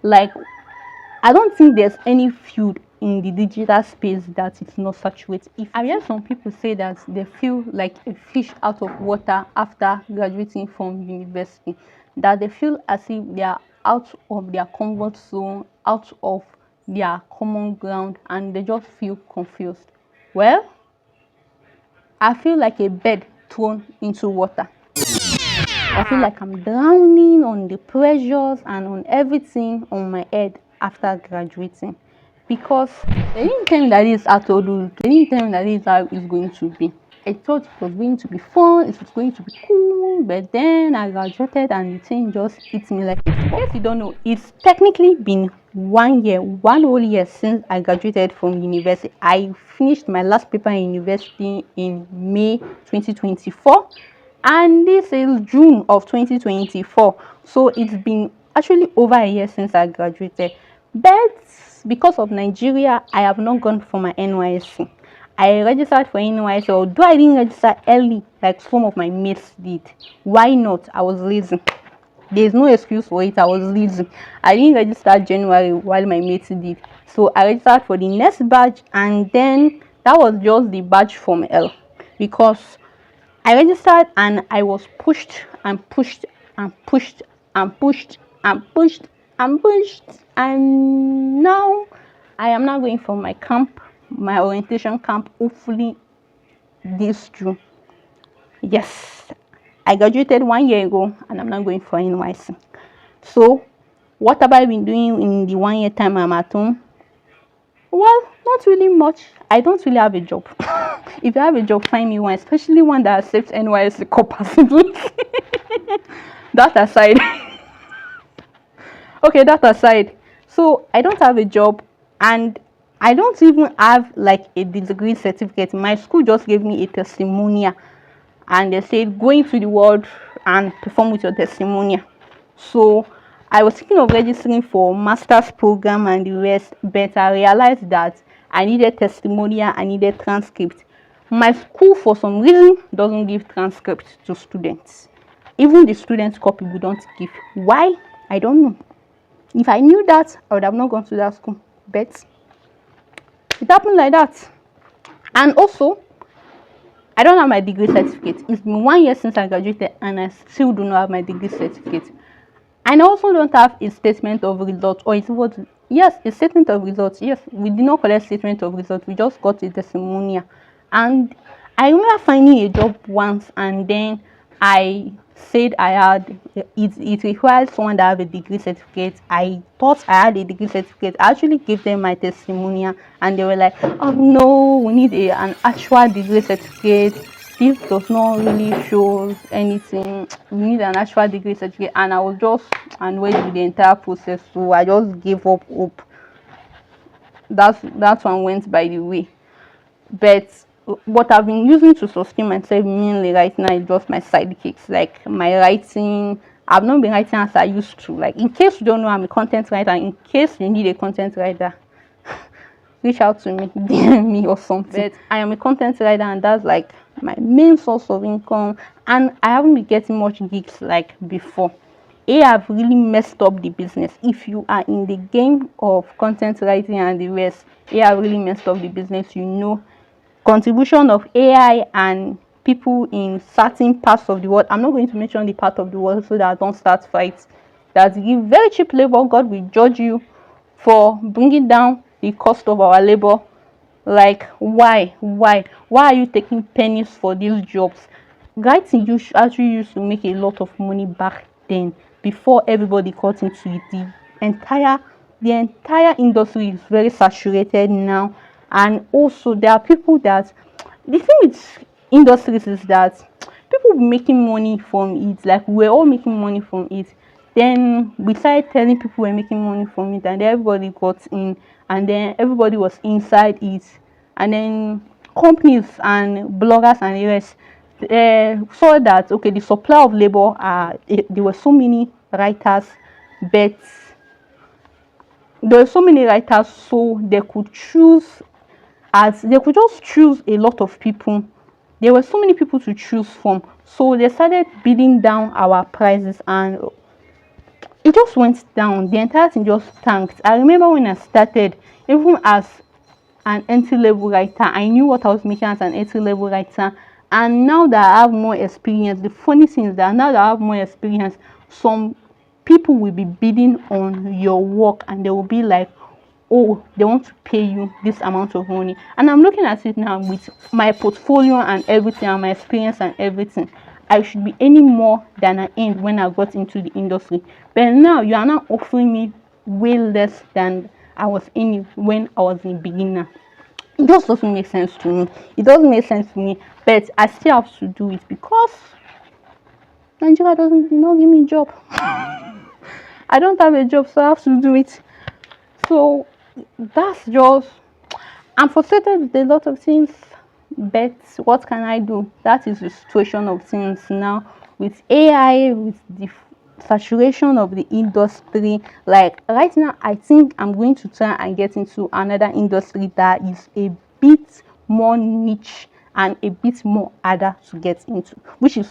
Like, I don't think there's any field in the digital space that it's not saturated. If I've heard some people say that they feel like a fish out of water after graduating from university, that they feel as if they are out of their comfort zone, out of their common ground, and they just feel confused. Well, I feel like a bird thrown into water. I feel like I'm drowning on the pressures and on everything on my head after graduating, because they didn't tell me that this is how to do. They didn't tell me that this is how it's going to be. I thought it was going to be fun, it was going to be cool, but then I graduated and the thing just hit me like a truck. In case you don't know, it's technically been 1 year, 1 whole year since I graduated from university. I finished my last paper in university in May 2024, and this is June of 2024. So it's been actually over a year since I graduated. But because of Nigeria, I have not gone for my NYSC. I registered for NYSC, although I didn't register early like some of my mates did. Why not? I was lazy. There's no excuse for it. I was lazy. I didn't register January while my mates did. So I registered for the next batch, and then that was just the batch from L, because I registered and I was pushed and pushed and pushed and pushed and pushed and pushed, and now I am now going for my camp, my orientation camp, hopefully this June. Yes, I graduated 1 year ago and I'm now going for NYC. So what have I been doing in the 1 year time I'm at home? Well, not really much. I don't really have a job. If you have a job, find me one, especially one that accepts NYSC possibly. That aside. Okay, that aside. So I don't have a job, and I don't even have like a degree certificate. My school just gave me a testimonial, and they said go into the world and perform with your testimonial. So I was thinking of registering for master's program and the rest, but I realized that I needed testimonial, I needed transcript. My school, for some reason, doesn't give transcript to students. Even the students' copy we don't give. Why? I don't know. If I knew that, I would have not gone to that school. But it happened like that. And also, I don't have my degree certificate. It's been 1 year since I graduated, and I still do not have my degree certificate. And I also don't have a statement of results, or it's what? Yes, a statement of results. Yes, we did not collect statement of results. We just got a testimonial. And I remember finding a job once, and then I said I had it required someone that have a degree certificate. I thought I had a degree certificate. I actually gave them my testimonial, and they were like, "Oh no, we need an actual degree certificate. This does not really show anything. We need an actual degree certificate." And I was just annoyed with the entire process, so I just gave up hope. That one went by the way. But what I've been using to sustain myself mainly right now is just my sidekicks, like my writing. I've not been writing as I used to. Like, in case you don't know, I'm a content writer. In case you need a content writer, reach out to me, DM me or something. But I am a content writer, and that's like my main source of income, and I haven't been getting much gigs like before. I have really messed up the business. If you are in the game of content writing and the rest, I have really messed up the business. You know, contribution of AI and people in certain parts of the world. I'm not going to mention the part of the world so that I don't start fights. That give very cheap labor. God will judge you for bringing down the cost of our labor. Like, why are you taking pennies for these jobs? Writing actually used to make a lot of money back then, before everybody got into it. The entire industry is very saturated now. And also there are people that, the thing with industries is that people making money from it. Like, we're all making money from it. Then we started telling people we're making money from it, and then everybody got in, and then everybody was inside it. And then companies and bloggers and the rest saw that, okay, the supply of labor, there were so many writers, but there were so many writers, so they could choose, as they could just choose a lot of people. There were so many people to choose from, so they started bidding down our prices, and it just went down. The entire thing just tanked. I remember when I started, even as an entry level writer, I knew what I was making as an entry level writer. And now that I have more experience, the funny thing is that now that I have more experience, some people will be bidding on your work and they will be like, oh, they want to pay you this amount of money. And I'm looking at it now with my portfolio and everything and my experience and everything. I should be earning more than I earned when I got into the industry. But now you are now offering me way less than I was earning when I was a beginner. It just doesn't make sense to me. It doesn't make sense to me. But I still have to do it because Nigeria doesn't give me a job. I don't have a job, so I have to do it. So that's just, I'm frustrated with a lot of things, but what can I do? That is the situation of things now with AI, with the saturation of the industry. Like right now, I think I'm going to try and get into another industry that is a bit more niche and a bit more harder to get into, which is